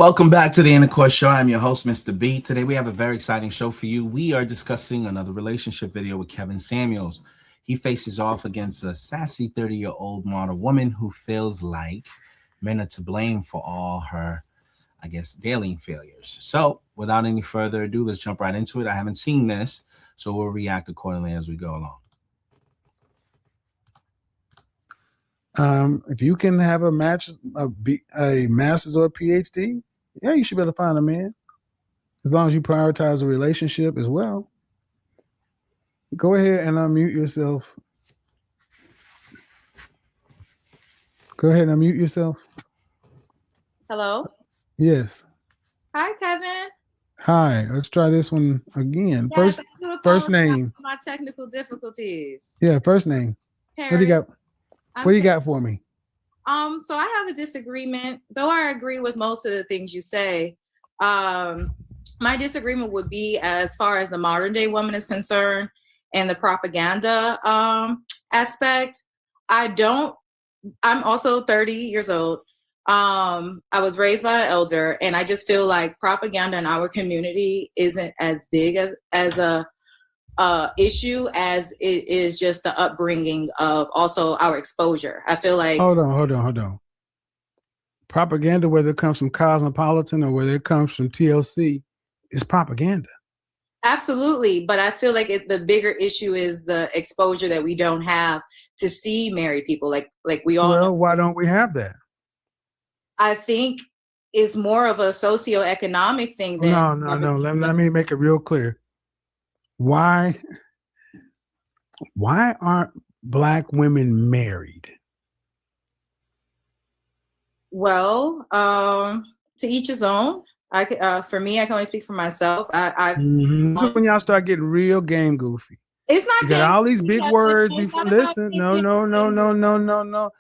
Welcome back to the Intercourse Show. I'm your host, Mr. B. Today we have a very exciting show for you. We are discussing another relationship video with Kevin Samuels. He faces off against a sassy 30-year-old model woman who feels like men are to blame for all her, dating failures. So without any further ado, let's jump right into it. I haven't seen this, so we'll react accordingly as we go along. If you can have a master's or a PhD, yeah, you should be able to find a man. As long as you prioritize the relationship as well. Go ahead and unmute yourself. Go ahead and unmute yourself. Hello? Yes. Hi, Kevin. Hi. Let's try this one again. Yes, First name. my technical difficulties. Yeah, first name. Paris. What do you got? What do you got for me? So I have a disagreement, though I agree with most of the things you say. My disagreement would be as far as the modern day woman is concerned and the propaganda aspect. I'm also 30 years old. I was raised by an elder, and I just feel like propaganda in our community isn't as big as a issue as it is just the upbringing of also our exposure. I feel like Hold on. Propaganda, whether it comes from Cosmopolitan or whether it comes from TLC, is propaganda. Absolutely, but I feel like the bigger issue is the exposure that we don't have to see married people like we all know. Why don't we have that? I think it's more of a socioeconomic thing than No. Let me make it real clear. Why aren't Black women married? Well, to each his own. For me, I can only speak for myself. This is when y'all start getting real game goofy. It's not. You got all these big words before. Listen, no.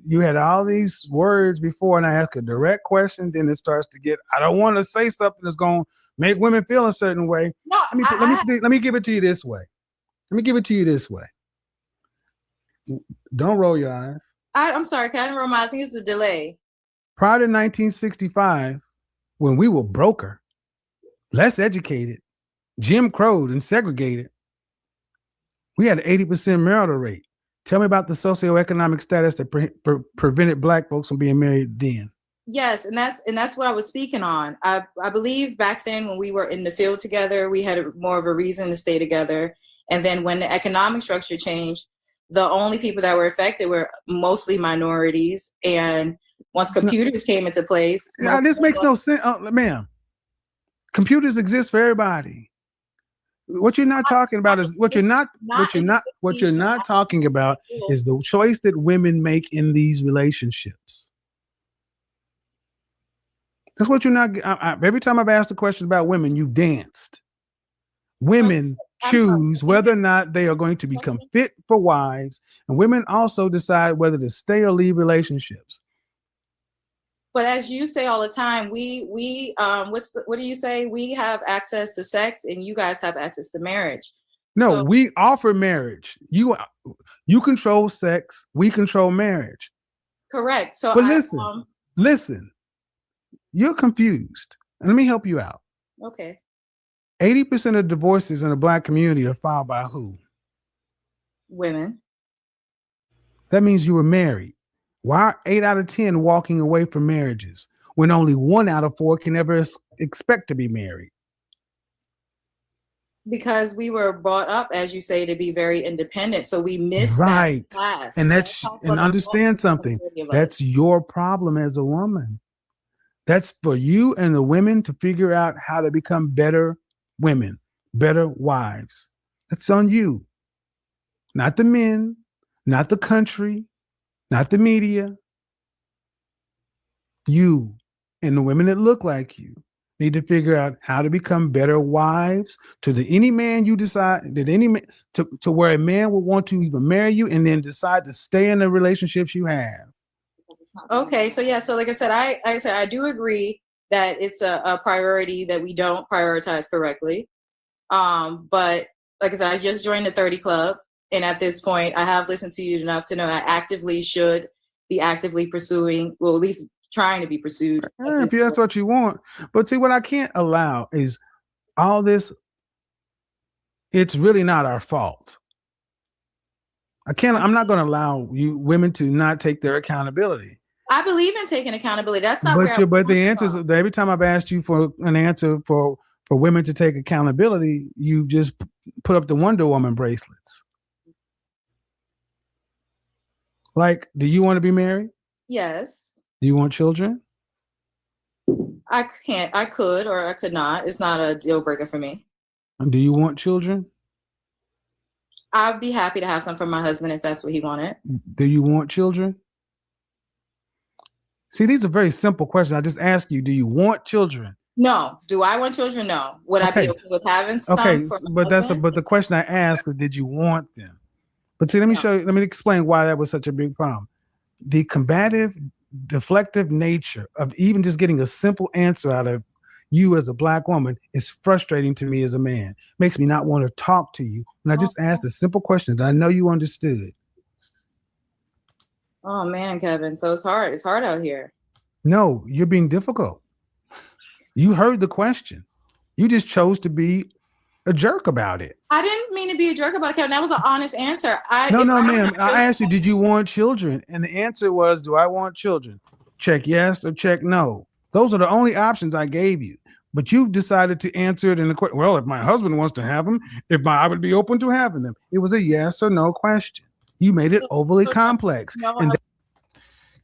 You had all these words before, and I ask a direct question. Then it starts to get. I don't want to say something that's going to make women feel a certain way. No, let me give it to you this way. Don't roll your eyes. I'm sorry, I didn't roll my eyes. I think it's a delay. Prior to 1965, when we were broker, less educated, Jim Crowed and segregated, we had an 80% marital rate. Tell me about the socioeconomic status that prevented Black folks from being married then. Yes, and that's what I was speaking on. I believe back then when we were in the field together, we had more of a reason to stay together. And then when the economic structure changed, the only people that were affected were mostly minorities. And once computers came into place, this makes no sense, ma'am. Computers exist for everybody. What you're not talking about is what you're not talking about is the choice that women make in these relationships. That's what you're not. Every time I've asked a question about women, you've danced. Women choose whether or not they are going to become fit for wives, and women also decide whether to stay or leave relationships. But as you say all the time, we what do you say? We have access to sex, and you guys have access to marriage. No, so, we offer marriage. You control sex. We control marriage. Correct. So, but listen. You're confused. And let me help you out. Okay. 80% of divorces in the Black community are filed by who? Women. That means you were married. Why are 8 out of 10 walking away from marriages when only 1 out of 4 can ever expect to be married? Because we were brought up, as you say, to be very independent. So we missed that class. And understand something. That's your problem as a woman. That's for you and the women to figure out how to become better women, better wives. That's on you. Not the men, not the country, not the media. You and the women that look like you need to figure out how to become better wives to any man you decide to where a man will want to even marry you and then decide to stay in the relationships you have. Okay, so yeah, so like I said, I do agree that it's a priority that we don't prioritize correctly. But like I said, I just joined the 30 Club, and at this point, I have listened to you enough to know I actively should be actively pursuing, well, at least trying to be pursued. If that's what you want. But see, what I can't allow is all this. It's really not our fault. I'm not going to allow you women to not take their accountability. I believe in taking accountability. That's not but the answers, every time I've asked you for an answer for women to take accountability, you just put up the Wonder Woman bracelets. Like, do you want to be married? Yes. Do you want children? I could, or I could not. It's not a deal breaker for me. And do you want children? I'd be happy to have some for my husband if that's what he wanted. Do you want children? See, these are very simple questions. I just ask you, do you want children? No. Do I want children? No. Would I be okay with having some? Okay, but the question I asked is, did you want them? But see, let me explain why that was such a big problem. The combative, deflective nature of even just getting a simple answer out of you as a Black woman is frustrating to me as a man. Makes me not want to talk to you. And I just asked a simple question that I know you understood. Oh man, Kevin. So it's hard. It's hard out here. No, you're being difficult. You heard the question. You just chose to be a jerk about it. I didn't mean to be a jerk about it, Kevin. That was an honest answer. No, ma'am. I asked you, did you want children? And the answer was, do I want children? Check yes or check no. Those are the only options I gave you. But you decided to answer it in the question. Well, if my husband wants to have them, I would be open to having them. It was a yes or no question. You made it overly complex.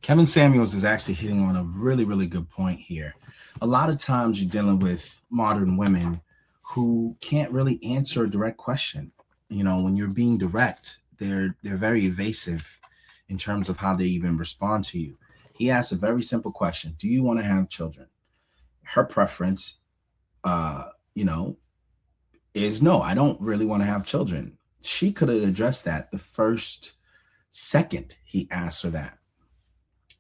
Kevin Samuels is actually hitting on a really, really good point here. A lot of times you're dealing with modern women who can't really answer a direct question. You know, when you're being direct, they're very evasive in terms of how they even respond to you. He asked a very simple question. Do you want to have children? Her preference, is no, I don't really want to have children. She could have addressed that the first second he asked her that.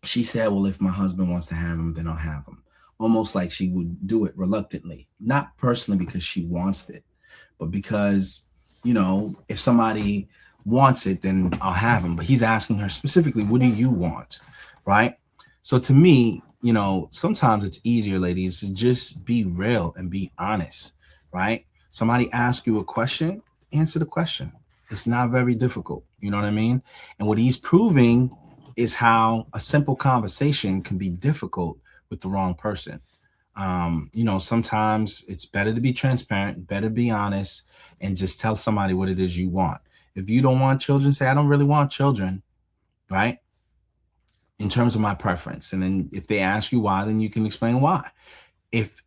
She said, well, if my husband wants to have them, then I'll have them. Almost like she would do it reluctantly, not personally because she wants it, but because, if somebody wants it, then I'll have them. But he's asking her specifically, what do you want? Right? So to me, sometimes it's easier, ladies, to just be real and be honest, right? Somebody asks you a question, answer the question. It's not very difficult. You know what I mean? And what he's proving is how a simple conversation can be difficult with the wrong person. Sometimes it's better to be transparent, better to be honest, and just tell somebody what it is you want. If you don't want children, say, I don't really want children, right? In terms of my preference. And then if they ask you why, then you can explain why. If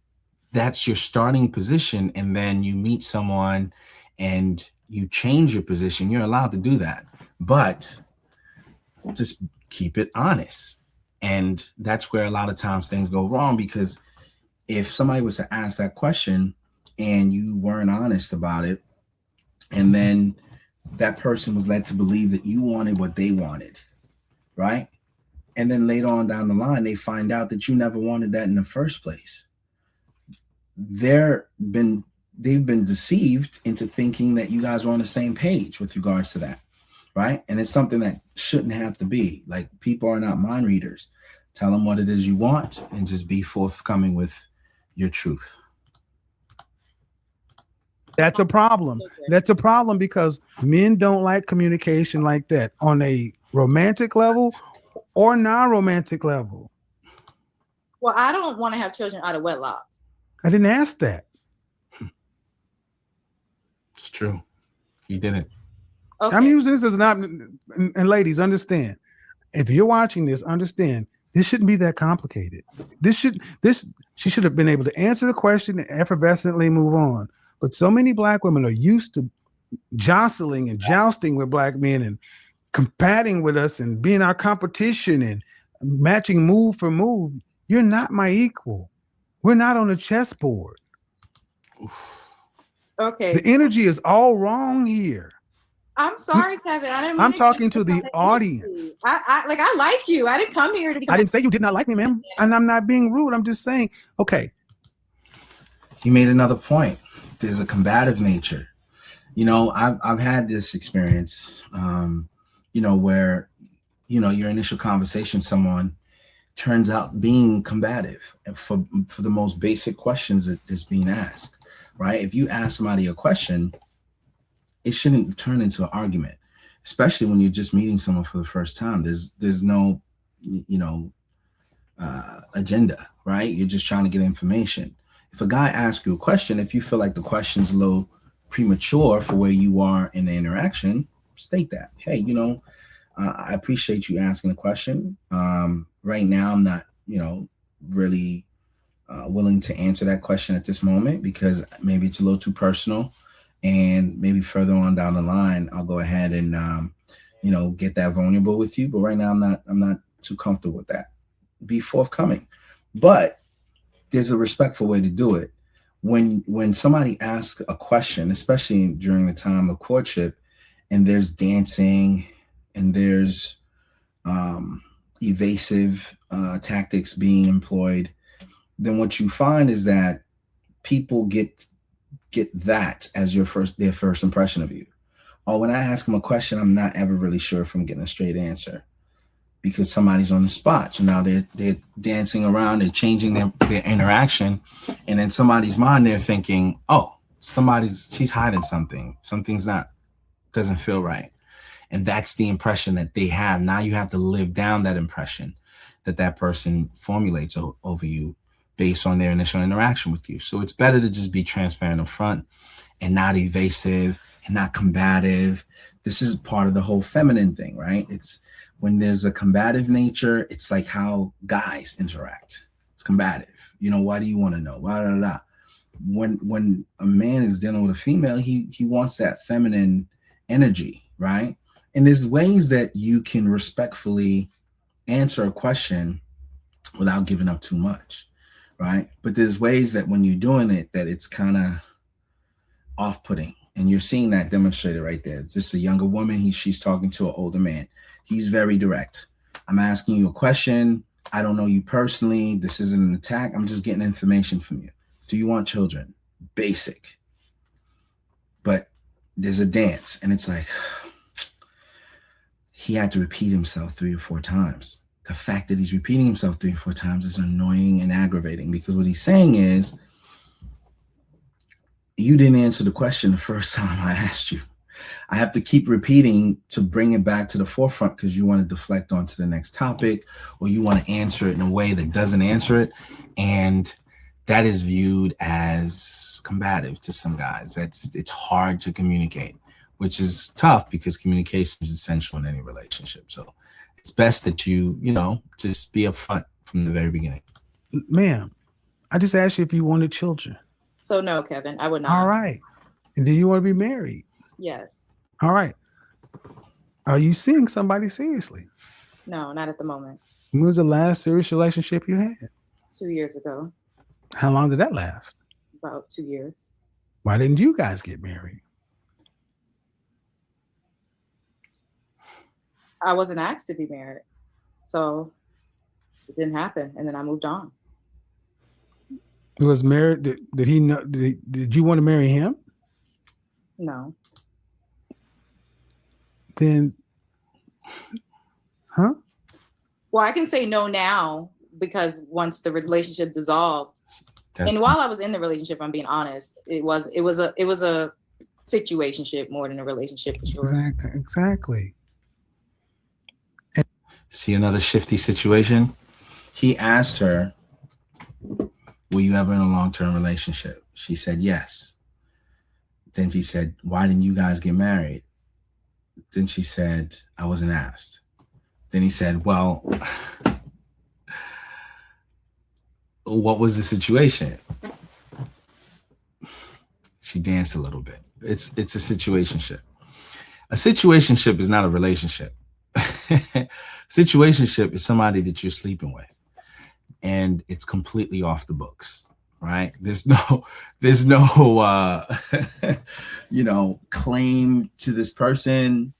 that's your starting position and then you meet someone and you change your position, you're allowed to do that. But just keep it honest. And that's where a lot of times things go wrong, because if somebody was to ask that question and you weren't honest about it, and then that person was led to believe that you wanted what they wanted, right? And then later on down the line, they find out that you never wanted that in the first place. They've been deceived into thinking that you guys are on the same page with regards to that, right? And it's something that shouldn't have to be. Like, people are not mind readers. Tell them what it is you want and just be forthcoming with your truth. That's a problem. That's a problem because men don't like communication like that on a romantic level or non-romantic level. Well, I don't want to have children out of wedlock. I didn't ask that. It's true. You didn't. Okay. I'm using this as an option. And ladies, understand. If you're watching this, understand this shouldn't be that complicated. She should have been able to answer the question and effervescently move on. But so many Black women are used to jostling and jousting with Black men and competing with us and being our competition and matching move for move. You're not my equal. We're not on a chessboard. Okay. The energy is all wrong here. I'm sorry, Kevin. I'm talking to the audience. I like you. I didn't come here to be. I didn't say you did not like me, ma'am. And I'm not being rude. I'm just saying, okay. He made another point. There's a combative nature. I've had this experience, where, your initial conversation, someone turns out being combative for the most basic questions that's being asked, right? If you ask somebody a question, it shouldn't turn into an argument, especially when you're just meeting someone for the first time. There's no, agenda, right? You're just trying to get information. If a guy asks you a question, if you feel like the question's a little premature for where you are in the interaction, state that. Hey, I appreciate you asking a question. Right now, I'm not, really willing to answer that question at this moment because maybe it's a little too personal, and maybe further on down the line, I'll go ahead and, get that vulnerable with you. But right now, I'm not too comfortable with that. Be forthcoming, but there's a respectful way to do it. When somebody asks a question, especially during the time of courtship, and there's dancing and there's evasive tactics being employed, then what you find is that people get that as their first impression of you. Or when I ask them a question, I'm not ever really sure if I'm getting a straight answer, because somebody's on the spot. So now they're dancing around, they're changing their interaction. And in somebody's mind, they're thinking, oh, she's hiding something. Something's doesn't feel right. And that's the impression that they have. Now you have to live down that impression that person formulates over you based on their initial interaction with you. So it's better to just be transparent up front and not evasive and not combative. This is part of the whole feminine thing, right? It's when there's a combative nature, it's like how guys interact. It's combative. Why do you want to know? Blah, blah, blah. When a man is dealing with a female, he wants that feminine energy, right? And there's ways that you can respectfully answer a question without giving up too much, right? But there's ways that when you're doing it, that it's kind of off-putting. And you're seeing that demonstrated right there. It's just a younger woman. She's talking to an older man. He's very direct. I'm asking you a question. I don't know you personally. This isn't an attack. I'm just getting information from you. Do you want children? Basic. But there's a dance, and it's like he had to repeat himself 3 or 4 times. The fact that he's repeating himself 3 or 4 times is annoying and aggravating, because what he's saying is, you didn't answer the question the first time I asked you. I have to keep repeating to bring it back to the forefront because you want to deflect onto the next topic, or you want to answer it in a way that doesn't answer it. And that is viewed as combative to some guys. It's hard to communicate, which is tough because communication is essential in any relationship. So it's best that you just be upfront from the very beginning. Ma'am, I just asked you if you wanted children. So no, Kevin, I would not. All right. And do you want to be married? Yes. All right. Are you seeing somebody seriously? No, not at the moment. When was the last serious relationship you had? 2 years ago. How long did that last? About 2 years. Why didn't you guys get married? I wasn't asked to be married. So it didn't happen. And then I moved on. He was married. Did he know? Did you want to marry him? No. Then, huh? Well, I can say no now because once the relationship dissolved, and while I was in the relationship, I'm being honest, it was a situationship more than a relationship for sure. Exactly. See another shifty situation? He asked her, were you ever in a long-term relationship? She said yes. Then he said, why didn't you guys get married? Then she said, I wasn't asked. Then he said, well, what was the situation? She danced a little bit. It's a situationship. A situationship is not a relationship. Situationship is somebody that you're sleeping with, and it's completely off the books, right? There's no claim to this person.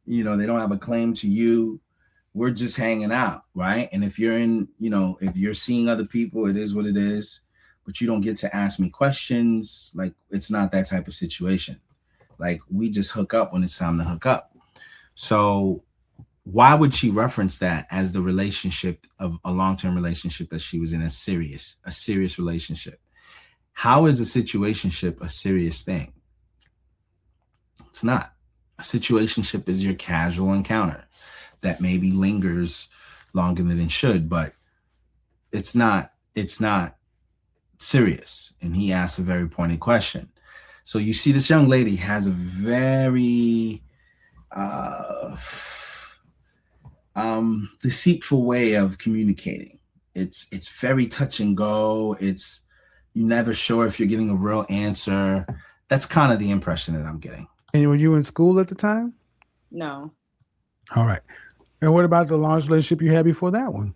They don't have a claim to you. We're just hanging out, right? And if you're seeing other people, it is what it is, but you don't get to ask me questions. Like, it's not that type of situation. Like, we just hook up when it's time to hook up. So why would she reference that as the relationship of a long-term relationship that she was in, a serious relationship? How is a situationship a serious thing? It's not. A situationship is your casual encounter that maybe lingers longer than it should, but it's not serious. And he asked a very pointed question. So you see, this young lady has a very deceitful way of communicating. It's very touch and go. You're never sure if you're getting a real answer. That's kind of the impression that I'm getting. And were you in school at the time? No. All right. And what about the longest relationship you had before that one?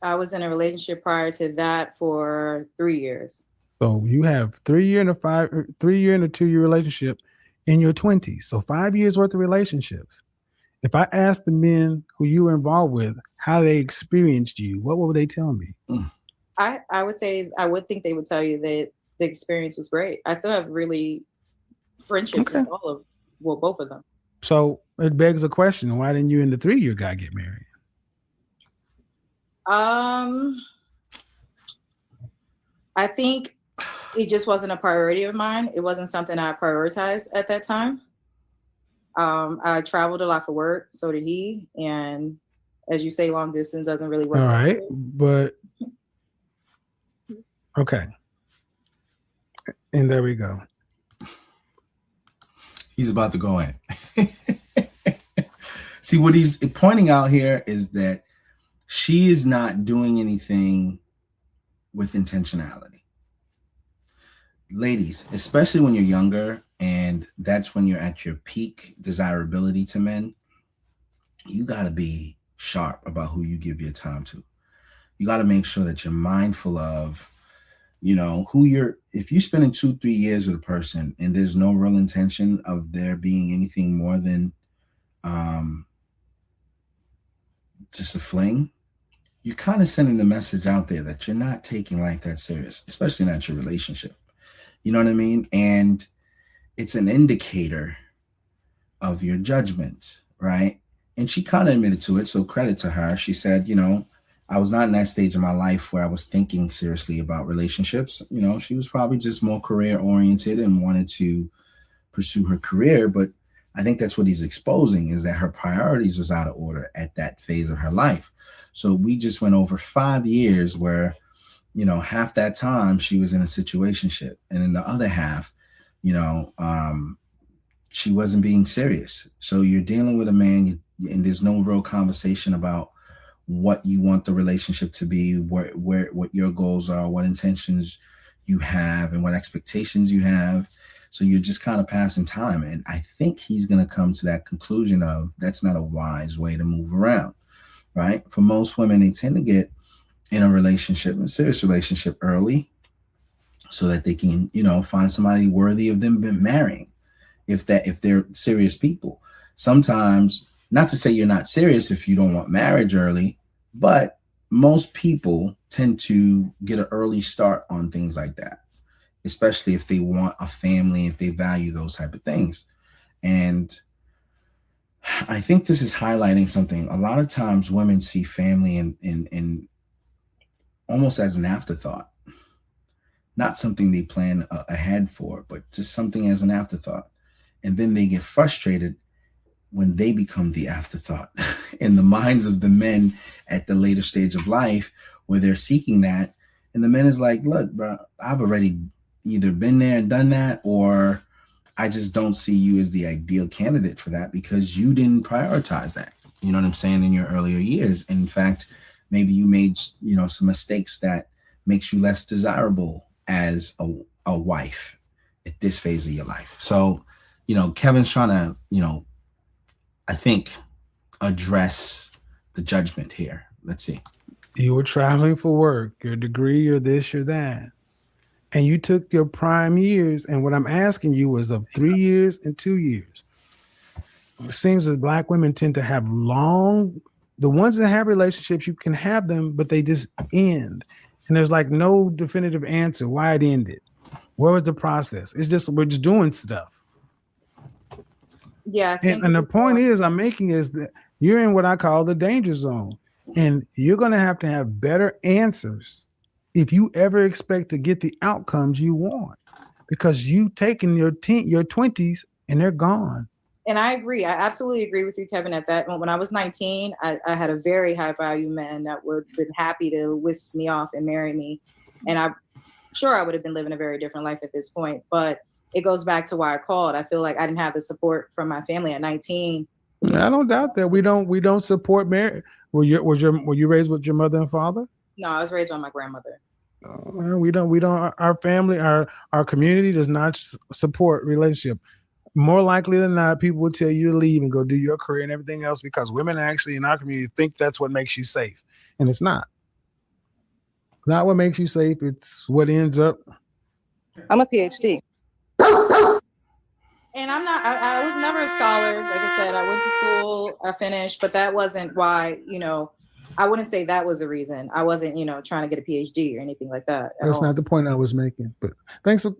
I was in a relationship prior to that for 3 years. So you have 3 year and a 2-year relationship in your 20s. So 5 years worth of relationships. If I asked the men who you were involved with how they experienced you, what would they tell me? I would think they would tell you that the experience was great. I still have really friendships with both of them. So it begs the question, why didn't you and the 3-year guy get married? I think it just wasn't a priority of mine. It wasn't something I prioritized at that time. I traveled a lot for work, so did he. And as you say, long distance doesn't really work. All right, but okay. And there we go. He's about to go in. See, what he's pointing out here is that she is not doing anything with intentionality. Ladies, especially when you're younger, and that's when you're at your peak desirability to men, you got to be sharp about who you give your time to. You got to make sure that you're mindful of, if you're spending 2-3 years with a person and there's no real intention of there being anything more than just a fling, you're kind of sending the message out there that you're not taking life that serious, especially not your relationship. You know what I mean? And it's an indicator of your judgment, right? And she kind of admitted to it, so credit to her. She said, I was not in that stage of my life where I was thinking seriously about relationships. She was probably just more career oriented and wanted to pursue her career. But I think that's what he's exposing, is that her priorities was out of order at that phase of her life. So we just went over 5 years where, half that time she was in a situationship, and in the other half, she wasn't being serious. So you're dealing with a man, and there's no real conversation about what you want the relationship to be, what your goals are, what intentions you have, and what expectations you have. So you're just kind of passing time. And I think he's going to come to that conclusion of that's not a wise way to move around, right? For most women, they tend to get in a serious relationship early so that they can, find somebody worthy of them marrying if they're serious people. Sometimes, not to say you're not serious if you don't want marriage early, but most people tend to get an early start on things like that, especially if they want a family, if they value those type of things. And I think this is highlighting something. A lot of times women see family in almost as an afterthought, not something they plan ahead for, but just something as an afterthought. And then they get frustrated when they become the afterthought in the minds of the men at the later stage of life where they're seeking that. And the man is like, look, bro, I've already either been there and done that, or I just don't see you as the ideal candidate for that because you didn't prioritize that. You know what I'm saying? In your earlier years. And in fact, maybe you made, some mistakes that makes you less desirable as a wife at this phase of your life. So, Kevin's trying to, I think, address the judgment here. Let's see. You were traveling for work, your degree, or this or that. And you took your prime years. And what I'm asking you was of 3 years and 2 years. It seems that Black women tend to have the ones that have relationships, you can have them, but they just end. And there's like no definitive answer why it ended. Where was the process? It's just, we're just doing stuff. Yeah. And the point I'm making is that You're in what I call the danger zone. And you're going to have better answers if you ever expect to get the outcomes you want, because you taken your 20s and they're gone. And I agree. I absolutely agree with you, Kevin. At that moment, when I was 19, I had a very high value man that would have been happy to whisk me off and marry me. And I'm sure I would have been living a very different life at this point. But it goes back to why I called. I feel like I didn't have the support from my family at 19. I don't doubt that. We don't support marriage. Were you raised with your mother and father? No, I was raised by my grandmother. We don't. Our family, our community does not support relationship. More likely than not, people will tell you to leave and go do your career and everything else, because women actually in our community think that's what makes you safe, and it's not. It's not what makes you safe. It's what ends up. I'm a PhD. And I'm not, I was never a scholar. Like I said, I went to school, I finished, but that wasn't why, I wouldn't say that was the reason. I wasn't, trying to get a PhD or anything like that. That's not the point I was making. But thanks for,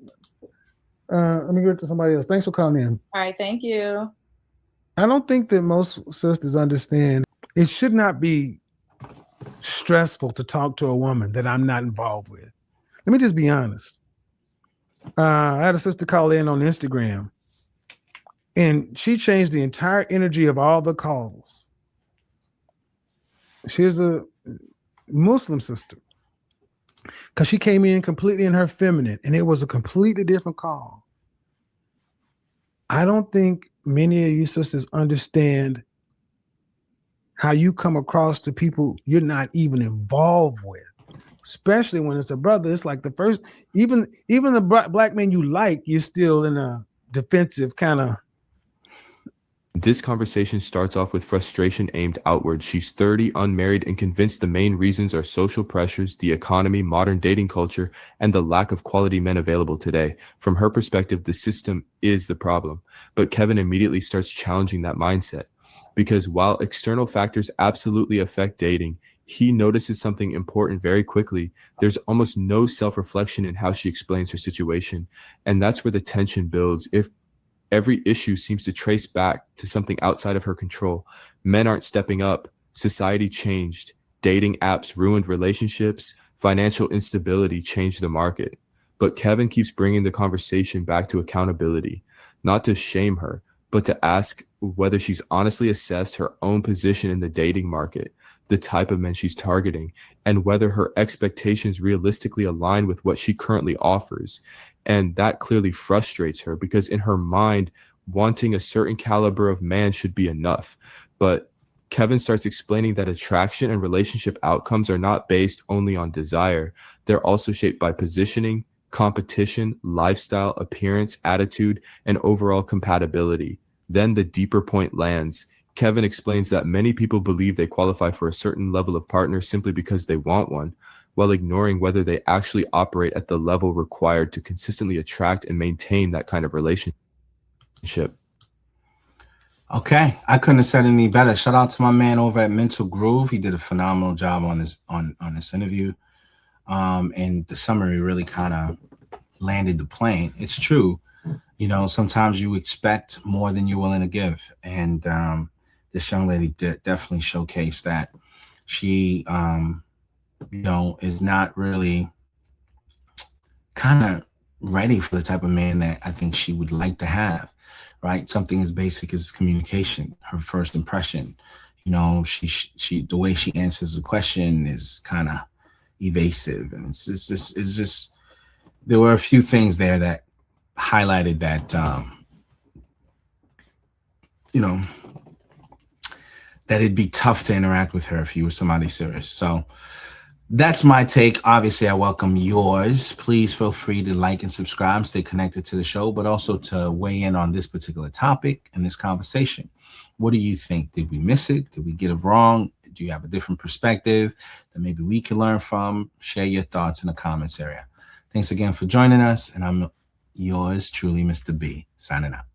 let me give it to somebody else. Thanks for calling in. All right, thank you. I don't think that most sisters understand it should not be stressful to talk to a woman that I'm not involved with. Let me just be honest. I had a sister call in on Instagram, and she changed the entire energy of all the calls. She's a Muslim sister, because she came in completely in her feminine, and it was a completely different call. I don't think many of you sisters understand how you come across to people you're not even involved with, especially when it's a brother. It's like the first, even the black man you like, you're still in a defensive kind of. This conversation starts off with frustration aimed outward. She's 30, unmarried, and convinced the main reasons are social pressures, the economy, modern dating culture, and the lack of quality men available today. From her perspective, the system is the problem. But Kevin immediately starts challenging that mindset, because while external factors absolutely affect dating, he notices something important very quickly. There's almost no self-reflection in how she explains her situation, and that's where the tension builds. If every issue seems to trace back to something outside of her control. Men aren't stepping up. Society changed. Dating apps ruined relationships. Financial instability changed the market. But Kevin keeps bringing the conversation back to accountability, not to shame her, but to ask whether she's honestly assessed her own position in the dating market, the type of men she's targeting, and whether her expectations realistically align with what she currently offers. And that clearly frustrates her, because in her mind, wanting a certain caliber of man should be enough. But Kevin starts explaining that attraction and relationship outcomes are not based only on desire. They're also shaped by positioning, competition, lifestyle, appearance, attitude, and overall compatibility. Then the deeper point lands. Kevin explains that many people believe they qualify for a certain level of partner simply because they want one, while ignoring whether they actually operate at the level required to consistently attract and maintain that kind of relationship. Okay, I couldn't have said any better. Shout out to my man over at Mental Groove. He did a phenomenal job on this interview. And the summary really kind of landed the plane. It's true. Sometimes you expect more than you're willing to give. And this young lady definitely showcased that. She is not really kind of ready for the type of man that I think she would like to have, right? Something as basic as communication, her first impression. She the way she answers the question is kind of evasive, and it's just there were a few things there that highlighted that that it'd be tough to interact with her if you were somebody serious. So that's my take. Obviously, I welcome yours. Please feel free to like and subscribe, stay connected to the show, but also to weigh in on this particular topic and this conversation. What do you think? Did we miss it? Did we get it wrong? Do you have a different perspective that maybe we can learn from? Share your thoughts in the comments area. Thanks again for joining us. And I'm yours truly, Mr. B, signing out.